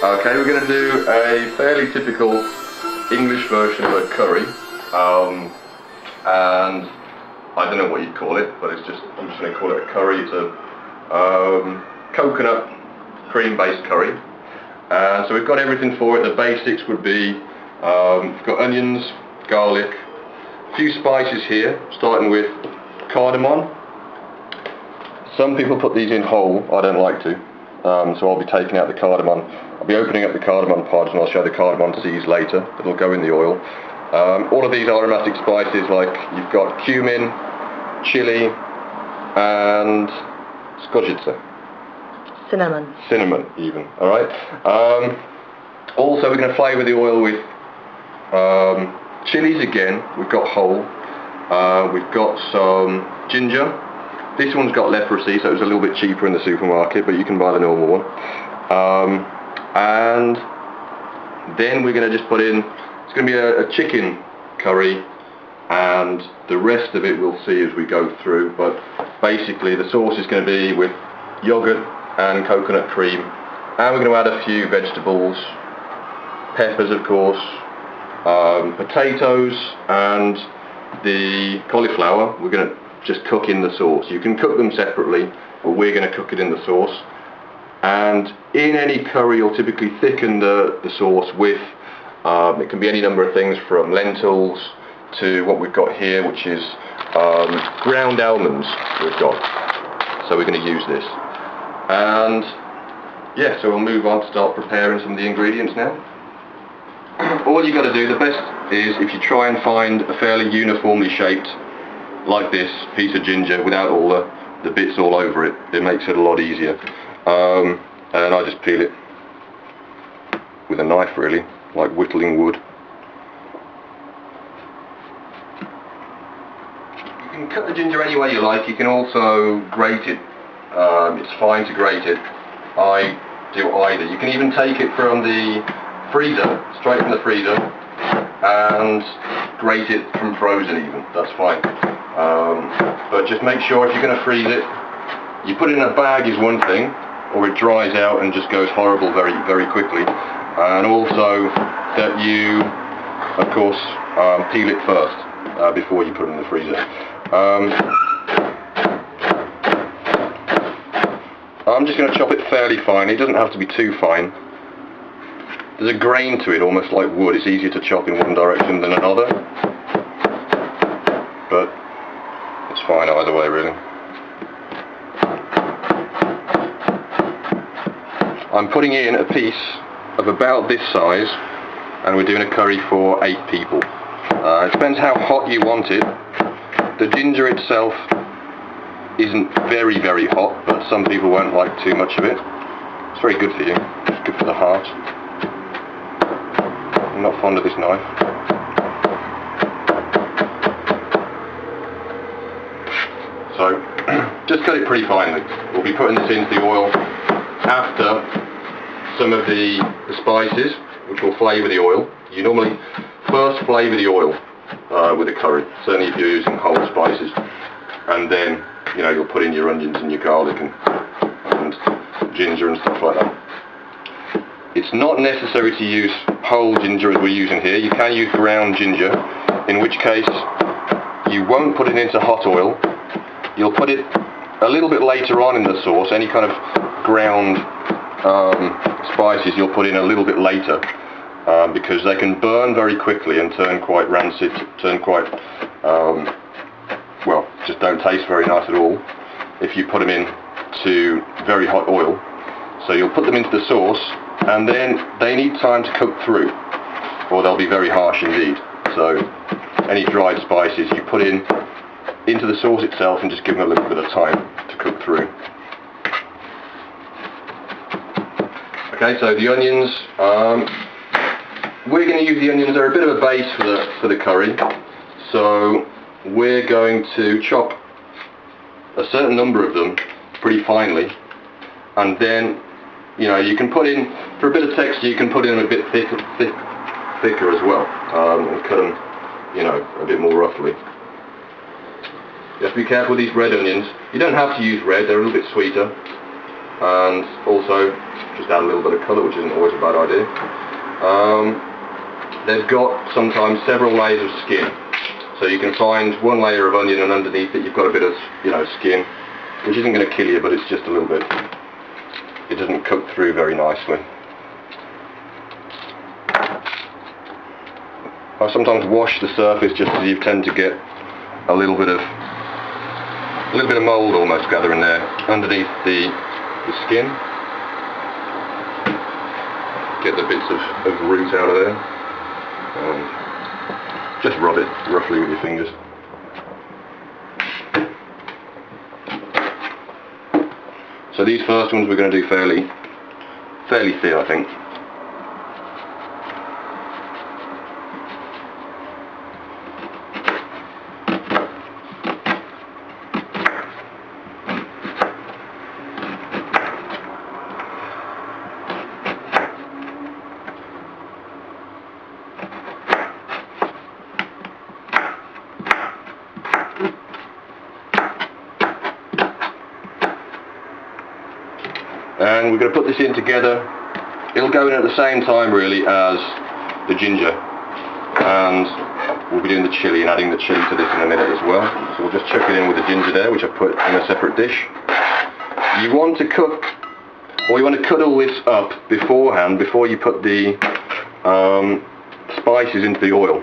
Okay, we're going to do a fairly typical English version of a curry, and I don't know what you'd call it, but I'm just going to call it a curry. It's a coconut cream-based curry. So we've got everything for it. The basics would be we've got onions, garlic, a few spices here, starting with cardamom. Some people put these in whole. I don't like to, so I'll be taking out the cardamom. I'll be opening up the cardamom pods and I'll show the cardamom seeds later. It'll go in the oil. All of these aromatic spices, like you've got cumin, chili, and skocice. Cinnamon. Cinnamon, even. All right. Also, we're going to flavour the oil with chilies again. We've got whole. We've got some ginger. This one's got leprosy, so it was a little bit cheaper in the supermarket, but you can buy the normal one. And then we're going to just put in, it's going to be a chicken curry, and the rest of it we'll see as we go through, but basically the sauce is going to be with yogurt and coconut cream, and we're going to add a few vegetables, peppers of course, potatoes, and the cauliflower we're going to just cook in the sauce. You can cook them separately, but we're going to cook it in the sauce. And in any curry you'll typically thicken the sauce with, it can be any number of things from lentils to what we've got here, which is ground almonds we've got. So we're going to use this. And yeah, so we'll move on to start preparing some of the ingredients now. All you got to do, the best is if you try and find a fairly uniformly shaped, like this, piece of ginger without all the bits all over it. It makes it a lot easier. And I just peel it with a knife, really, like whittling wood. You can cut the ginger any way you like. You can also grate it. It's fine to grate it. I do either. You can even take it from the freezer, straight from the freezer, and grate it from frozen even. That's fine. But just make sure if you're going to freeze it, you put it in a bag is one thing, or it dries out and just goes horrible very, very quickly. And also that you, of course, peel it first before you put it in the freezer. I'm just going to chop it fairly fine. It doesn't have to be too fine. There's a grain to it, almost like wood. It's easier to chop in one direction than another. But it's fine either way, really. I'm putting in a piece of about this size, and we're doing a curry for 8 people. It depends how hot you want it. The ginger itself isn't very, very hot, but some people won't like too much of it. It's very good for you. It's good for the heart. I'm not fond of this knife. So, just cut it pretty finely. We'll be putting this into the oil after some of the spices, which will flavour the oil. You normally first flavour the oil with a curry, certainly if you're using whole spices, and then you'll put in your onions and your garlic and ginger and stuff like that. It's not necessary to use whole ginger as we're using here. You can use ground ginger, in which case you won't put it into hot oil. You'll put it a little bit later on in the sauce. Any kind of ground spices you'll put in a little bit later, because they can burn very quickly and turn quite rancid, turn quite, well, just don't taste very nice at all if you put them in to very hot oil. So you'll put them into the sauce, and then they need time to cook through, or they'll be very harsh indeed. So any dried spices you put into the sauce itself and just give them a little bit of time to cook through. Okay, so the onions, we're going to use the onions. They're a bit of a base for the curry, so we're going to chop a certain number of them pretty finely, and then you can put in, for a bit of texture, you can put in a bit thicker as well, and cut them a bit more roughly. You have to be careful with these red onions. You don't have to use red, they're a little bit sweeter. and also just add a little bit of colour, which isn't always a bad idea. They've got sometimes several layers of skin, so you can find one layer of onion and underneath it you've got a bit of, you know, skin, which isn't going to kill you, but it's just a little bit, it doesn't cook through very nicely. I sometimes wash the surface just as you tend to get a little bit of mould almost gathering there underneath the skin. Get the bits of root out of there. Just rub it roughly with your fingers. So these first ones we're going to do fairly thin, I think. And we're going to put this in together. It'll go in at the same time really as the ginger, and we'll be doing the chilli and adding the chilli to this in a minute as well. So we'll just chuck it in with the ginger there, which I've put in a separate dish. You want to cook, or you want to cut all this up beforehand, before you put the spices into the oil,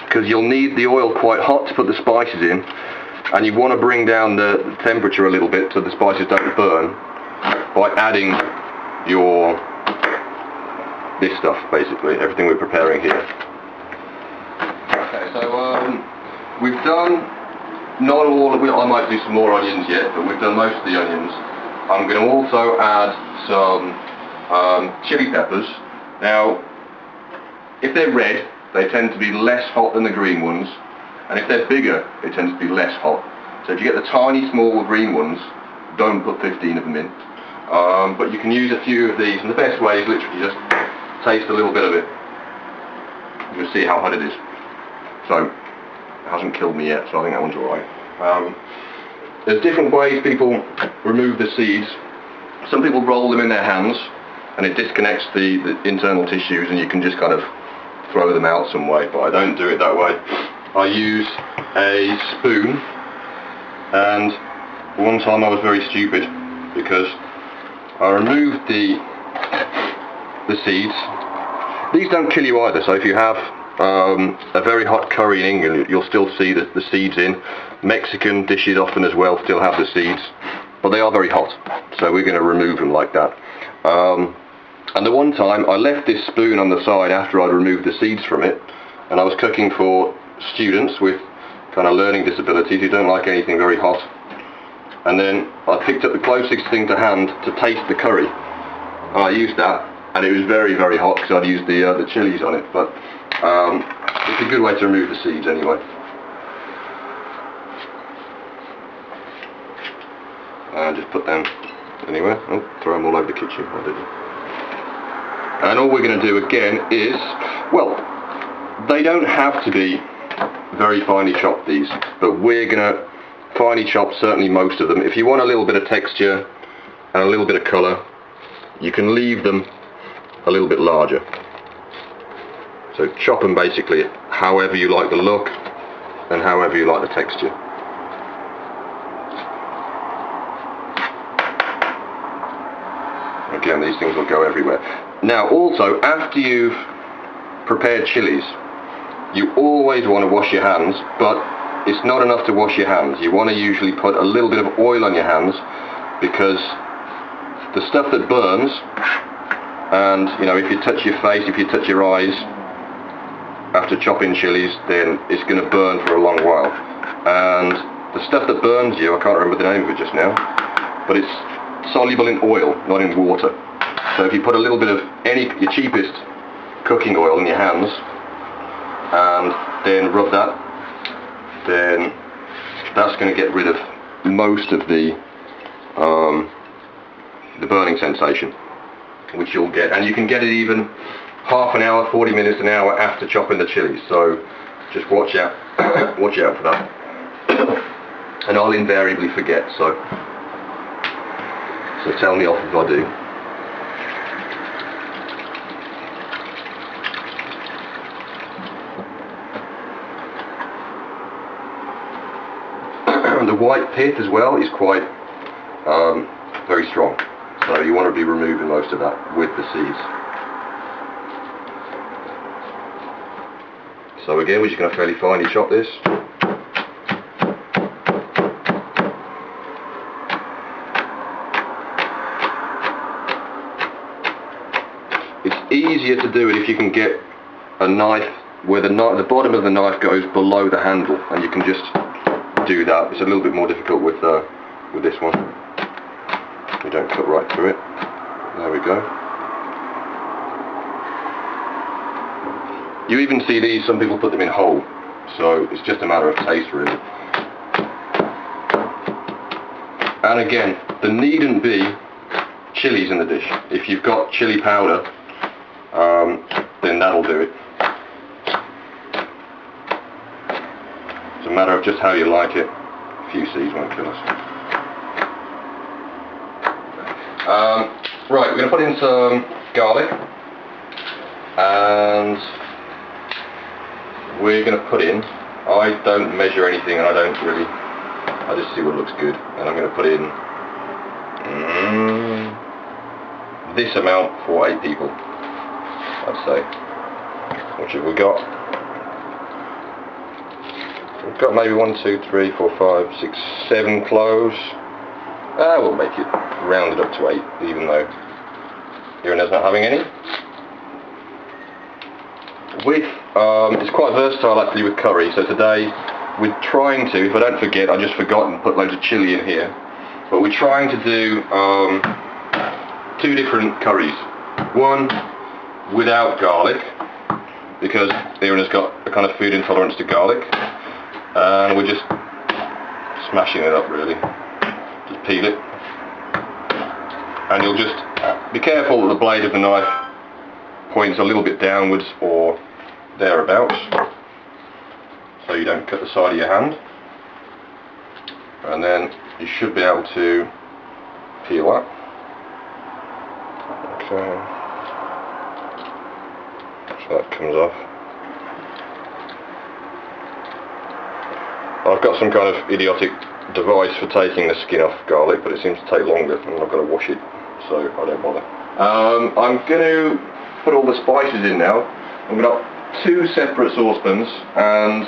because you'll need the oil quite hot to put the spices in, and you want to bring down the temperature a little bit so the spices don't burn by adding this stuff, basically, everything we're preparing here. Okay, so we've done not all of it. I might do some more onions yet, but we've done most of the onions. I'm going to also add some chili peppers. Now, if they're red, they tend to be less hot than the green ones, and if they're bigger, they tend to be less hot. So if you get the tiny, small green ones, don't put 15 of them in. But you can use a few of these, and the best way is literally just taste a little bit of it. You'll see how hot it is. So, it hasn't killed me yet, so I think that one's alright. There's different ways people remove the seeds. Some people roll them in their hands, and it disconnects the internal tissues, and you can just kind of throw them out some way, but I don't do it that way. I use a spoon, and one time I was very stupid, because I removed the seeds. These don't kill you either, so if you have a very hot curry in England, you'll still see the seeds in. Mexican dishes often as well still have the seeds, but they are very hot, so we're going to remove them like that. And the one time I left this spoon on the side after I'd removed the seeds from it, and I was cooking for students with kind of learning disabilities who don't like anything very hot. And then I picked up the closest thing to hand to taste the curry. And I used that, and it was very, very hot because I'd used the chilies on it. But it's a good way to remove the seeds anyway. And just put them anywhere. Oh, throw them all over the kitchen. I didn't. And all we're going to do again is, well, they don't have to be very finely chopped, these, but we're going to finely chop certainly most of them. If you want a little bit of texture and a little bit of colour, you can leave them a little bit larger. So chop them basically however you like the look and however you like the texture. Again, these things will go everywhere. Now also, after you've prepared chilies, you always want to wash your hands, but it's not enough to wash your hands. You want to usually put a little bit of oil on your hands, because the stuff that burns, and you know, if you touch your face, if you touch your eyes after chopping chilies, then it's going to burn for a long while. And the stuff that burns you, I can't remember the name of it just now, but it's soluble in oil, not in water. So if you put a little bit of your cheapest cooking oil in your hands and then rub that, then that's going to get rid of most of the burning sensation, which you'll get, and you can get it even half an hour, 40 minutes, an hour after chopping the chilies. So just watch out, watch out for that. And I'll invariably forget. So So tell me off if I do. The white pith as well is quite very strong, so you want to be removing most of that with the seeds. So again, we're just going to fairly finely chop this. It's easier to do it if you can get a knife where the bottom of the knife goes below the handle, and you can just do that. It's a little bit more difficult with this one. We don't cut right through it. There we go. You even see these, some people put them in whole, so it's just a matter of taste really. And again, there needn't be chilies in the dish. If you've got chili powder, then that'll do it. It's a matter of just how you like it. A few seeds won't kill us. Right, we're going to put in some garlic, and we're going to put in, I don't measure anything, and I just see what looks good, and I'm going to put in this amount for 8 people, I'd say. What have we got? We've got maybe 1, 2, 3, 4, 5, 6, 7 cloves. We'll make it rounded up to 8, even though Irina's not having any. It's quite versatile actually with curry, so today we're trying to, if I don't forget, I just forgot and put loads of chilli in here, but we're trying to do 2 different curries. One without garlic, because Irina's got a kind of food intolerance to garlic, and we're just smashing it up really. Just peel it, and you'll just be careful that the blade of the knife points a little bit downwards or thereabouts, so you don't cut the side of your hand, and then you should be able to peel that. Okay, so that comes off. I've got some kind of idiotic device for taking the skin off garlic, but it seems to take longer, and I've got to wash it, so I don't bother. I'm going to put all the spices in now. I'm going to have 2 separate saucepans, and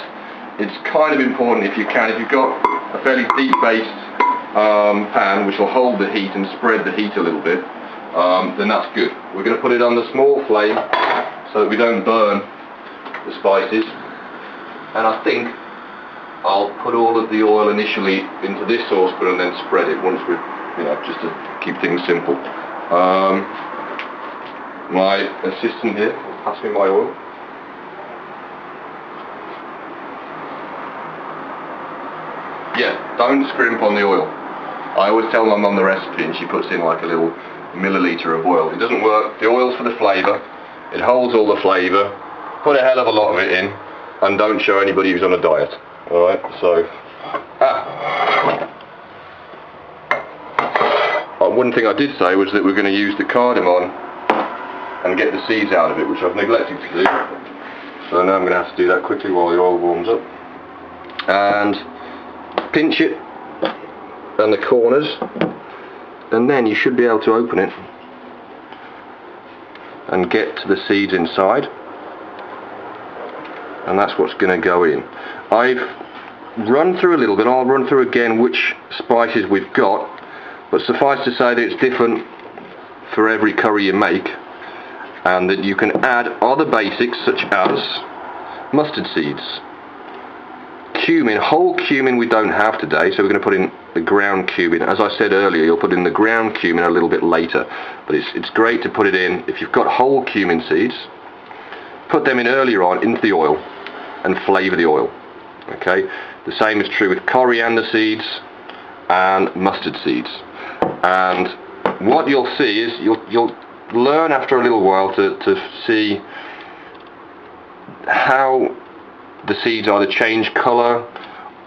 it's kind of important if you can, if you've got a fairly deep based pan which will hold the heat and spread the heat a little bit, then that's good. We're going to put it on the small flame so that we don't burn the spices, and I think I'll put all of the oil initially into this saucepan and then spread it once we're, just to keep things simple. My assistant here will pass me my oil. Yeah, don't scrimp on the oil. I always tell my mum the recipe and she puts in like a little milliliter of oil. It doesn't work. The oil's for the flavour. It holds all the flavour. Put a hell of a lot of it in, and don't show anybody who's on a diet. Alright, so one thing I did say was that we're going to use the cardamom and get the seeds out of it, which I've neglected to do. So now I'm going to have to do that quickly while the oil warms up. And pinch it and the corners, and then you should be able to open it and get to the seeds inside, and that's what's going to go in. I've run through a little bit, I'll run through again which spices we've got, but suffice to say that it's different for every curry you make, and that you can add other basics such as mustard seeds, cumin. Whole cumin we don't have today, so we're going to put in the ground cumin. As I said earlier, you'll put in the ground cumin a little bit later, but it's great to put it in if you've got whole cumin seeds. Put them in earlier on into the oil and flavour the oil. Okay, the same is true with coriander seeds and mustard seeds. And what you'll see is you'll learn after a little while to see how the seeds either change colour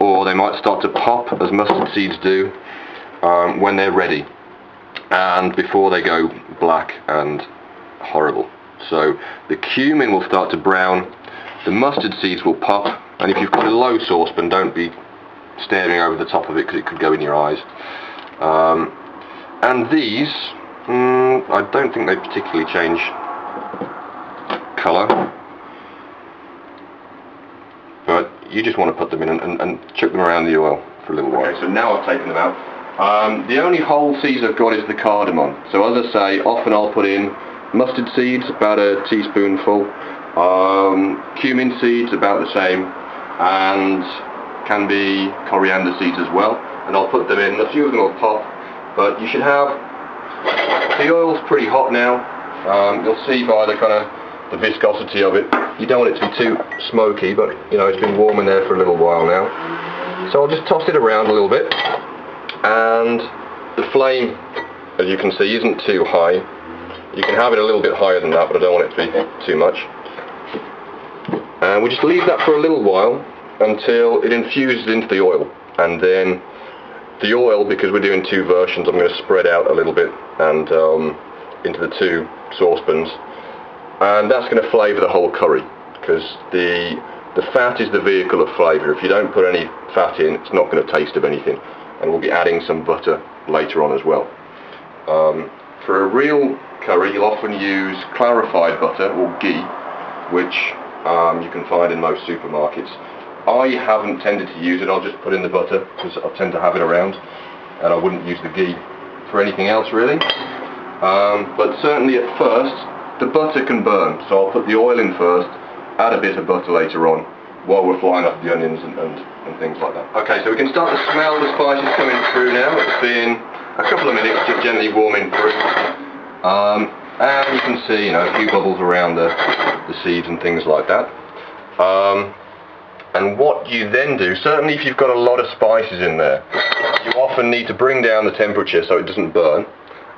or they might start to pop, as mustard seeds do, when they're ready. and before they go black and horrible. So the cumin will start to brown, the mustard seeds will pop, and if you've got a low saucepan, don't be staring over the top of it because it could go in your eyes. And these, I don't think they particularly change colour, but you just want to put them in and chuck them around the oil for a little while. Okay, so now I've taken them out. The only whole seeds I've got is the cardamom. So as I say, often I'll put in mustard seeds, about a teaspoonful, cumin seeds about the same, and can be coriander seeds as well, and I'll put them in. A few of them will pop, but you should have, the oil's pretty hot now. You'll see by the kind of the viscosity of it, you don't want it to be too smoky, but you know, it's been warm in there for a little while now. So I'll just toss it around a little bit, and the flame, as you can see, isn't too high. You can have it a little bit higher than that, but I don't want it to be too much. And we just leave that for a little while until it infuses into the oil, and then the oil, because we're doing two versions, I'm going to spread out a little bit and into the two saucepans, and that's going to flavour the whole curry, because the fat is the vehicle of flavour. If you don't put any fat in, it's not going to taste of anything, and we'll be adding some butter later on as well. For a real curry, you'll often use clarified butter or ghee, which you can find in most supermarkets. I haven't tended to use it. I'll just put in the butter because I tend to have it around, and I wouldn't use the ghee for anything else really. But certainly at first the butter can burn, so I'll put the oil in first, add a bit of butter later on while we're frying up the onions and things like that. Okay, so we can start to smell the spices coming through now. It's been a couple of minutes just gently warming through, and you can see, you know, a few bubbles around the seeds and things like that. And what you then do, certainly if you've got a lot of spices in there, you often need to bring down the temperature so it doesn't burn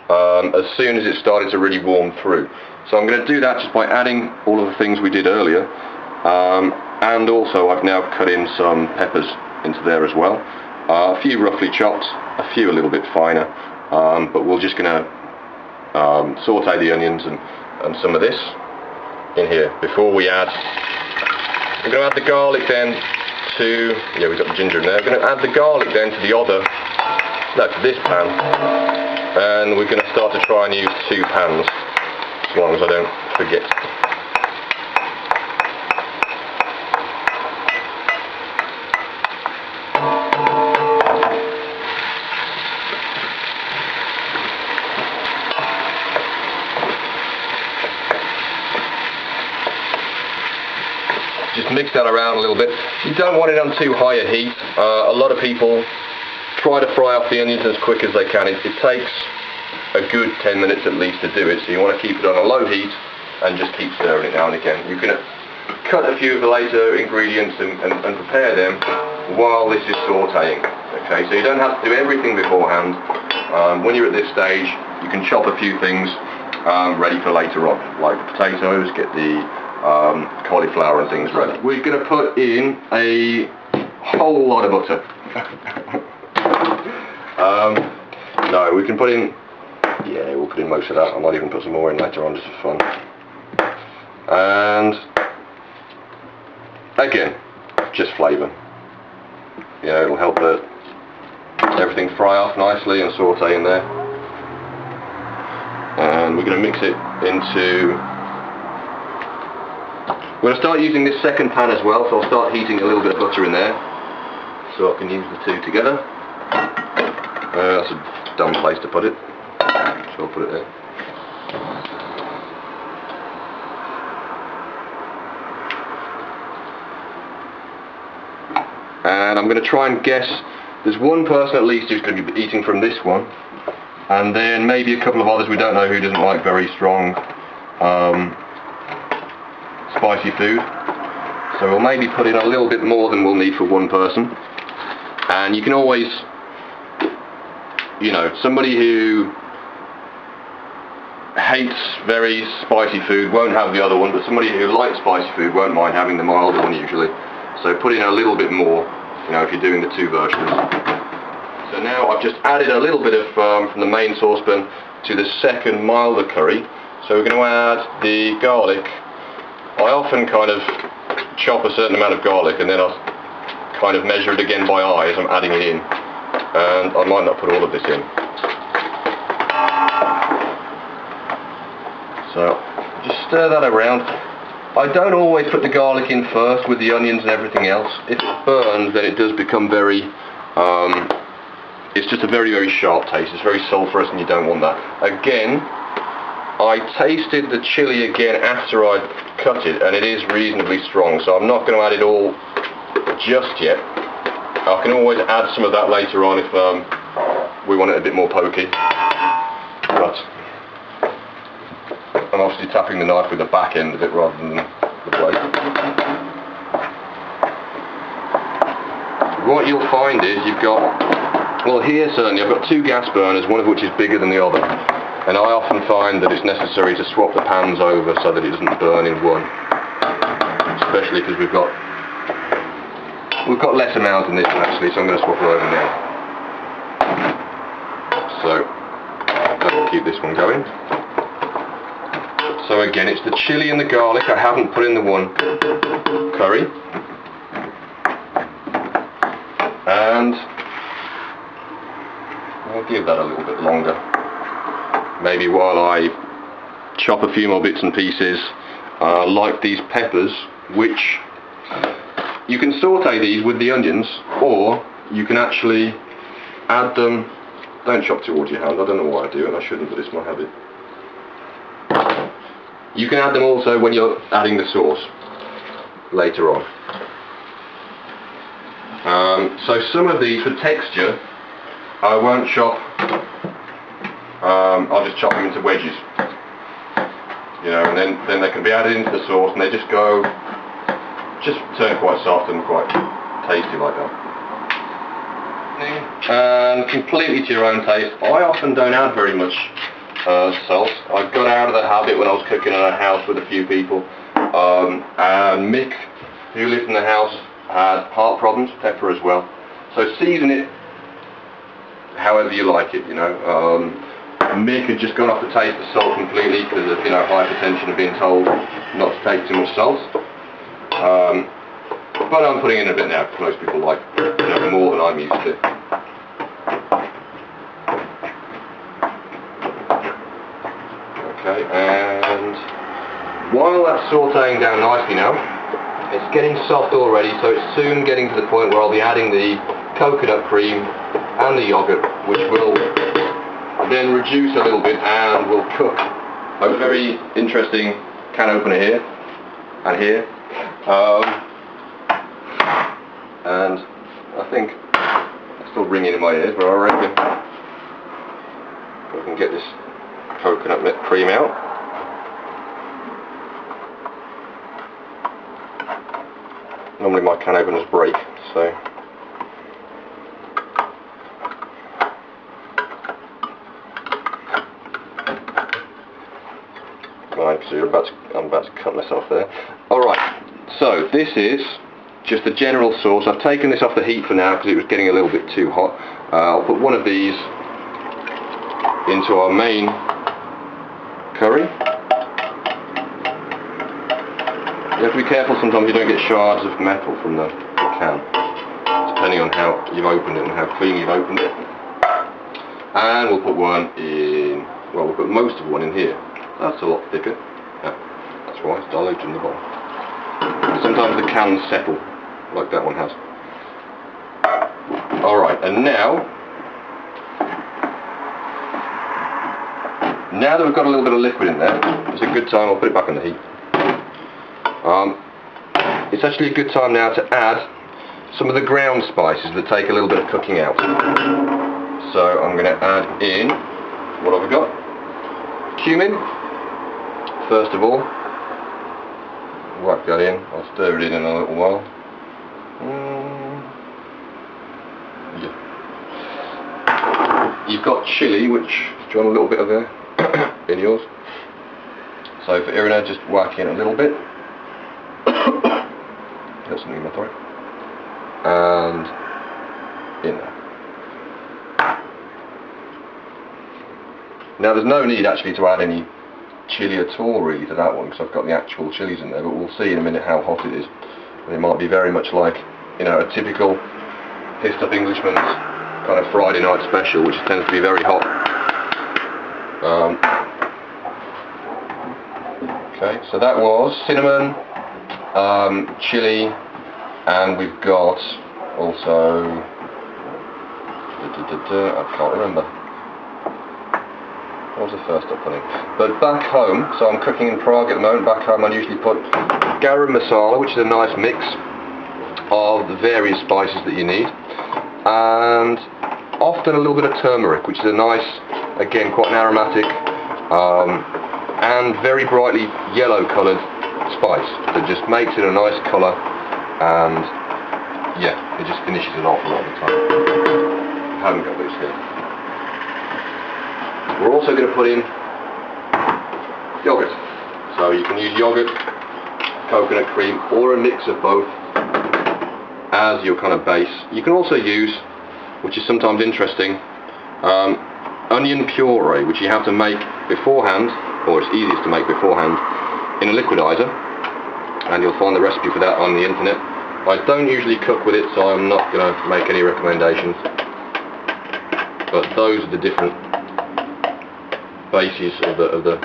as soon as it started to really warm through. So I'm going to do that just by adding all of the things we did earlier, and also I've now cut in some peppers into there as well. A few roughly chopped, a few a little bit finer, but we're just going to saute the onions and some of this in here before we add. We're going to add the garlic then to, yeah, we've got the ginger in there. We're going to add the garlic then to the other, no, to this pan, and we're going to start to try and use two pans, as long as I don't forget. Just mix that around a little bit. You don't want it on too high a heat. A lot of people try to fry off the onions as quick as they can. It takes a good 10 minutes at least to do it, so you want to keep it on a low heat and just keep stirring it now and again. You can cut a few of the later ingredients and prepare them while this is sauteing. Okay, so you don't have to do everything beforehand. When you're at this stage, you can chop a few things ready for later on, like the potatoes, get the cauliflower and things ready. We're going to put in a whole lot of butter. No, we can put in, yeah, we'll put in most of that. I might even put some more in later on just for fun. And again, just flavour. Yeah, it'll help everything fry off nicely and saute in there. And we're going to mix it into. We're going to start using this second pan as well, so I'll start heating a little bit of butter in there so I can use the two together. That's a dumb place to put it, so I'll put it there. And I'm going to try and guess, there's one person at least who's going to be eating from this one, and then maybe a couple of others we don't know who doesn't like very strong spicy food, so we'll maybe put in a little bit more than we'll need for one person. And you can always, you know, somebody who hates very spicy food won't have the other one, but somebody who likes spicy food won't mind having the milder one usually, so put in a little bit more, you know, if you're doing the two versions. So now I've just added a little bit of from the main saucepan to the second milder curry. So we're going to add the garlic. I often kind of chop a certain amount of garlic and then I'll kind of measure it again by eye as I'm adding it in. And I might not put all of this in. So just stir that around. I don't always put the garlic in first with the onions and everything else. If it burns, then it does become very, it's just a very, very sharp taste. It's very sulphurous and you don't want that. Again, I tasted the chili again after I cut it and it is reasonably strong, so I'm not going to add it all just yet. I can always add some of that later on if we want it a bit more pokey. But I'm obviously tapping the knife with the back end of it rather than the blade. What you'll find is you've got, well here certainly I've got two gas burners, one of which is bigger than the other. And I often find that it's necessary to swap the pans over so that it doesn't burn in one. Especially because we've got less amount in this one actually, so I'm going to swap it over now. So that will keep this one going. So again, it's the chili and the garlic. I haven't put in the one curry. And I'll give that a little bit longer. Maybe while I chop a few more bits and pieces, like these peppers, which you can saute these with the onions, or you can actually add them. Don't chop towards your hand, I don't know why I do, and I shouldn't, but it's my habit. You can add them also when you're adding the sauce later on. So some of these, for texture, I won't chop. I'll just chop them into wedges, you know, and then they can be added into the sauce, and they just turn quite soft and quite tasty like that. And completely to your own taste. I often don't add very much salt. I got out of the habit when I was cooking in a house with a few people, and Mick, who lived in the house, had heart problems, pepper as well. So season it however you like it, you know. Mick had just gone off the taste of salt completely because of, you know, hypertension and being told not to take too much salt. But I'm putting in a bit now because most people like, you know, more than I'm used to. Okay, and while that's sautéing down nicely now, it's getting soft already, so it's soon getting to the point where I'll be adding the coconut cream and the yogurt, which will then reduce a little bit and will cook. I have a very interesting can opener here and here, and I think it's still ringing in my ears, but I reckon I can get this coconut cream out. Normally my can openers break, so right, so I'm about to cut myself there. Alright, so this is just the general sauce. I've taken this off the heat for now because it was getting a little bit too hot. I'll put one of these into our main curry. You have to be careful sometimes you don't get shards of metal from the can, depending on how you've opened it and how clean you've opened it. And we'll put one in, well, we'll put most of one in here. That's a lot thicker. Yeah, that's why it's diluted in the bottom. Sometimes the cans settle, like that one has. Alright, and now that we've got a little bit of liquid in there, it's a good time, I'll put it back on the heat. It's actually a good time now to add some of the ground spices that take a little bit of cooking out. So I'm going to add in, what have I got? Cumin, first of all. Whack that in, I'll stir it in a little while. Yeah. You've got chili, which, do you want a little bit of there in yours? So for Irina, just whack in a little bit. Got something in my throat. And in there. Now there's no need actually to add any chili at all really to that one, because I've got the actual chilies in there, but we'll see in a minute how hot it is. And it might be very much like, you know, a typical pissed up Englishman's kind of Friday night special, which tends to be very hot. Okay, so that was cinnamon, chili, and we've got also, I can't remember. What was the first up putting? But back home, so I'm cooking in Prague at the moment, back home I usually put garam masala, which is a nice mix of the various spices that you need, and often a little bit of turmeric, which is a nice, again, quite an aromatic and very brightly yellow coloured spice that just makes it a nice colour, and yeah, it just finishes it off a lot of the time. I haven't got this here. We're also going to put in yogurt, so you can use yogurt, coconut cream, or a mix of both as your kind of base. You can also use, which is sometimes interesting, onion puree, which you have to make beforehand, or it's easiest to make beforehand, in a liquidizer, and you'll find the recipe for that on the internet. I don't usually cook with it, so I'm not going to make any recommendations, but those are the different bases of the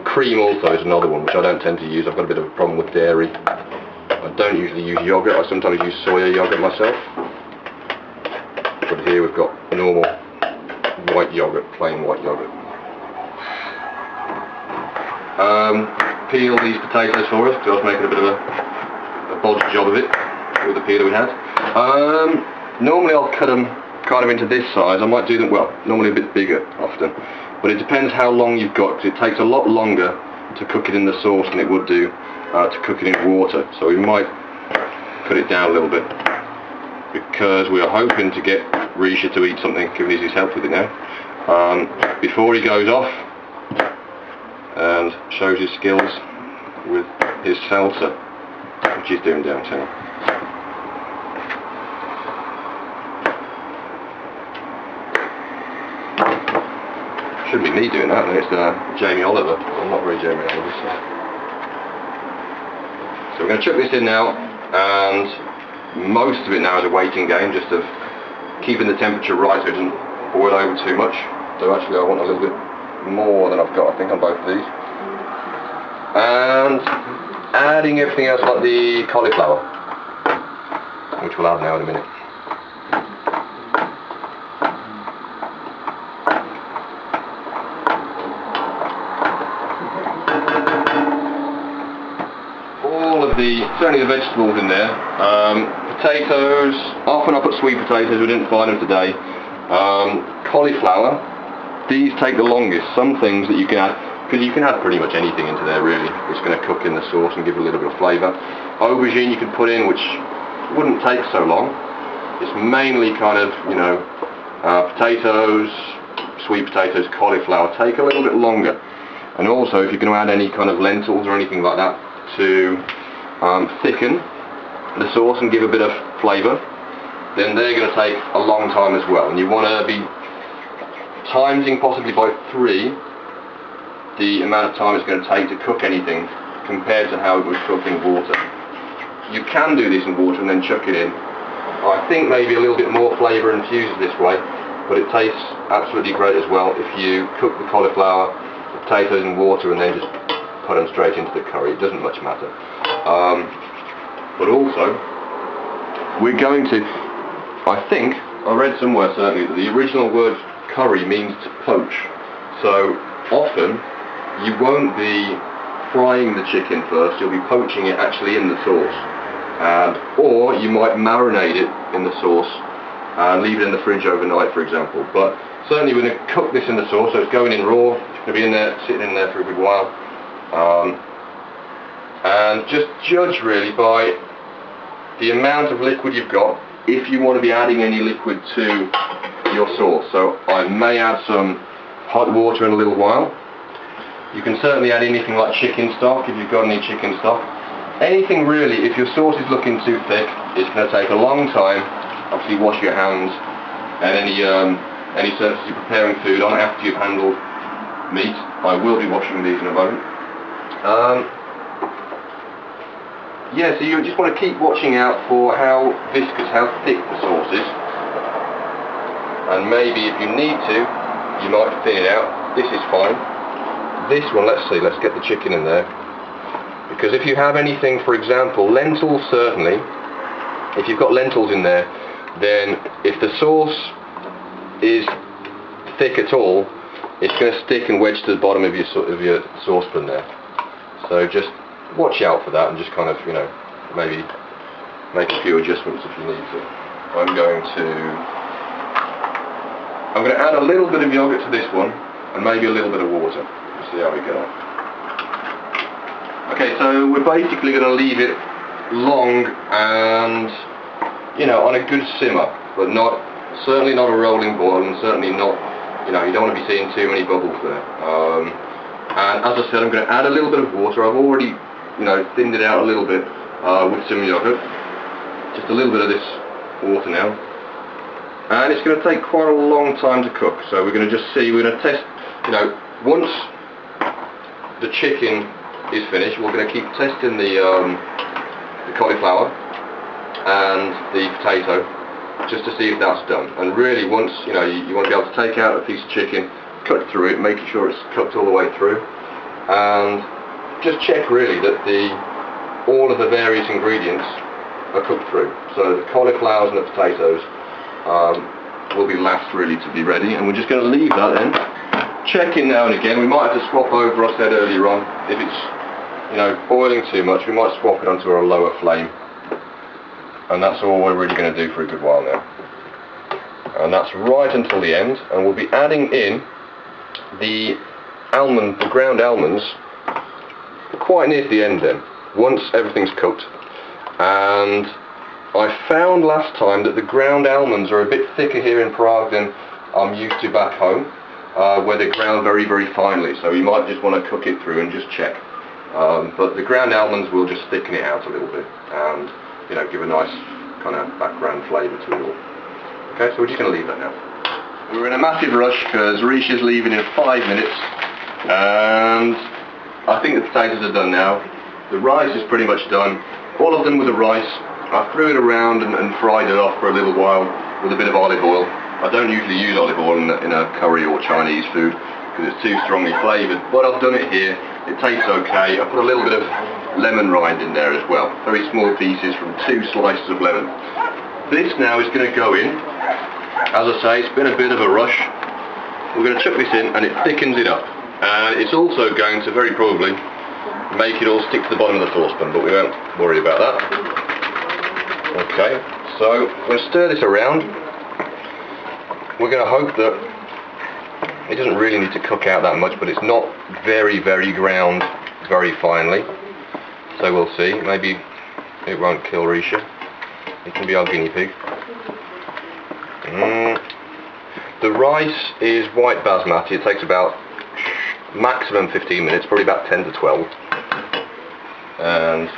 cream. Also is another one which I don't tend to use. I've got a bit of a problem with dairy. I don't usually use yogurt. I sometimes use soya yogurt myself, but here we've got normal white yogurt, plain white yogurt. Peel these potatoes for us, because I was making a bit of a bodge job of it with the peeler we had. Normally I'll cut them kind of into this size. I might do them, well, normally a bit bigger often, but it depends how long you've got, because it takes a lot longer to cook it in the sauce than it would do to cook it in water. So we might cut it down a little bit, because we are hoping to get Risha to eat something, given his help with it now, before he goes off and shows his skills with his salsa, which he's doing downtown. Shouldn't be me doing that, it's Jamie Oliver. I'm not very Jamie Oliver. So we're going to chuck this in now, and most of it now is a waiting game, just of keeping the temperature right so it doesn't boil over too much. So actually I want a little bit more than I've got, I think, on both of these. And adding everything else like the cauliflower, which we'll add now in a minute. All of the, certainly the vegetables in there. Potatoes, often I put sweet potatoes, we didn't find them today. Cauliflower, these take the longest. Some things that you can add, because you can add pretty much anything into there really. It's going to cook in the sauce and give it a little bit of flavour. Aubergine you can put in, which wouldn't take so long. It's mainly kind of, you know, potatoes, sweet potatoes, cauliflower take a little bit longer. And also if you're going to add any kind of lentils or anything like that to thicken the sauce and give a bit of flavour, then they're going to take a long time as well. And you want to be timesing possibly by 3 the amount of time it's going to take to cook anything compared to how it would cook in water. You can do this in water and then chuck it in. I think maybe a little bit more flavour infuses this way, but it tastes absolutely great as well if you cook the cauliflower, the potatoes in water and then just put them straight into the curry. It doesn't much matter. But also, we're going to, I think, I read somewhere certainly that the original word curry means to poach. So often you won't be frying the chicken first, you'll be poaching it actually in the sauce. Or you might marinate it in the sauce and leave it in the fridge overnight, for example. But certainly we're going to cook this in the sauce, so it's going in raw, it's going to be in there, sitting in there for a good while. And just judge really by the amount of liquid you've got, if you want to be adding any liquid to your sauce. So I may add some hot water in a little while. You can certainly add anything like chicken stock if you've got any chicken stock. Anything really, if your sauce is looking too thick, it's going to take a long time. Obviously wash your hands and any any surface you're preparing food on after you've handled meat. I will be washing these in a moment. Yeah, so you just want to keep watching out for how viscous, how thick the sauce is. And maybe if you need to, you might thin it out. This is fine. This one, let's see, let's get the chicken in there. Because if you have anything, for example, lentils certainly, if you've got lentils in there, then if the sauce is thick at all, it's going to stick and wedge to the bottom of your saucepan there. So just watch out for that and just kind of, you know, maybe make a few adjustments if you need to. I'm going to add a little bit of yogurt to this one and maybe a little bit of water. We'll see how we get on. Okay, so we're basically going to leave it long and, you know, on a good simmer, but certainly not a rolling boil, and certainly not, you know, you don't want to be seeing too many bubbles there. And as I said, I'm going to add a little bit of water. I've already, you know, thinned it out a little bit with some yogurt. Just a little bit of this water now. And it's going to take quite a long time to cook. So we're going to just see, we're going to test, you know, once the chicken is finished, we're going to keep testing the cauliflower and the potato just to see if that's done. And really, once, you know, you want to be able to take out a piece of chicken, cut through it, making sure it's cooked all the way through, and just check really that all of the various ingredients are cooked through. So the cauliflowers and the potatoes will be last really to be ready, and we're just going to leave that then. Check in now and again. We might have to swap over, I said earlier on, if it's, you know, boiling too much, we might swap it onto a lower flame. And that's all we're really going to do for a good while now. And that's right until the end, and we'll be adding in the ground almonds quite near the end then, once everything's cooked. And I found last time that the ground almonds are a bit thicker here in Prague than I'm used to back home, where they're ground very, very finely, so you might just want to cook it through and just check. But the ground almonds will just thicken it out a little bit and, you know, give a nice kind of background flavour to it all. Okay, so we're just going to leave that now. We're in a massive rush because Risha's leaving in 5 minutes, and I think the potatoes are done now. The rice is pretty much done. All I've done with the rice, I threw it around and fried it off for a little while with a bit of olive oil. I don't usually use olive oil in a curry or Chinese food because it's too strongly flavoured, but I've done it here. It tastes okay. I put a little bit of lemon rind in there as well, very small pieces from 2 slices of lemon. This now is going to go in. As I say, it's been a bit of a rush. We're going to chuck this in and it thickens it up, and it's also going to very probably make it all stick to the bottom of the saucepan, but we won't worry about that. Okay, so we're going to stir this around. We're going to hope that it doesn't really need to cook out that much, but it's not very, very ground very finely. So we'll see. Maybe it won't kill Risha. It can be our guinea pig. The rice is white basmati. It takes about maximum 15 minutes, probably about 10 to 12. And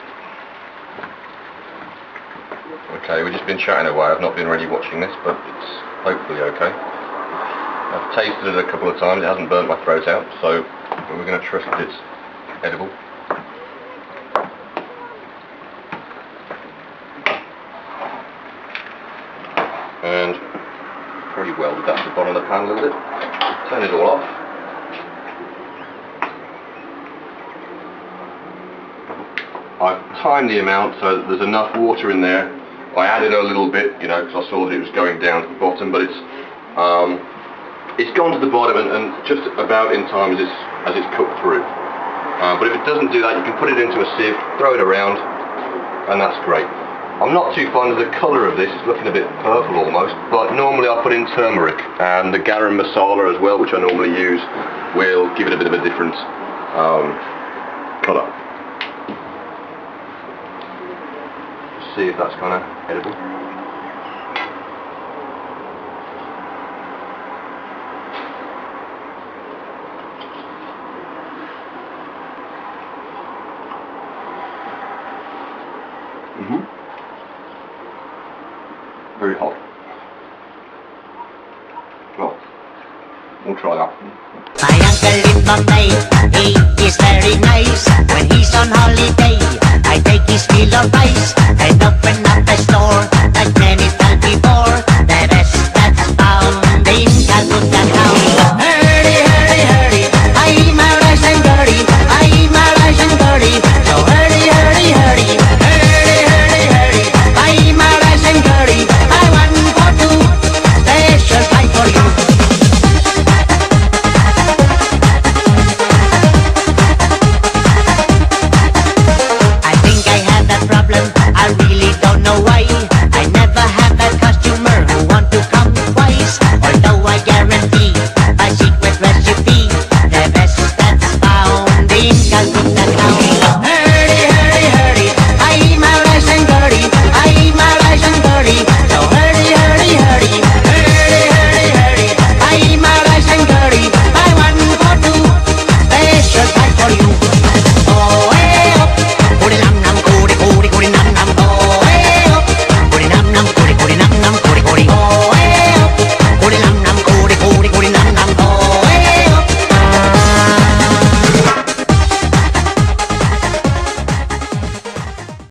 okay, we've just been chatting away. I've not been really watching this, but it's hopefully okay. I've tasted it a couple of times. It hasn't burnt my throat out, so we're going to trust that it's edible. And pretty well that's the bottom of the pan a little bit. Turn it all off. I've timed the amount so that there's enough water in there. I added a little bit, you know, because I saw that it was going down to the bottom, but it's gone to the bottom and just about in time as it's cooked through. But if it doesn't do that, you can put it into a sieve, throw it around, and that's great. I'm not too fond of the colour of this. It's looking a bit purple almost, but normally I put in turmeric, and the garam masala as well, which I normally use, will give it a bit of a different colour. See if that's kind of edible. Very hot. Well, we'll try that. My uncle in Bombay, he is very nice. When he's on holiday, I take his kilo of rice and open up a store like many times.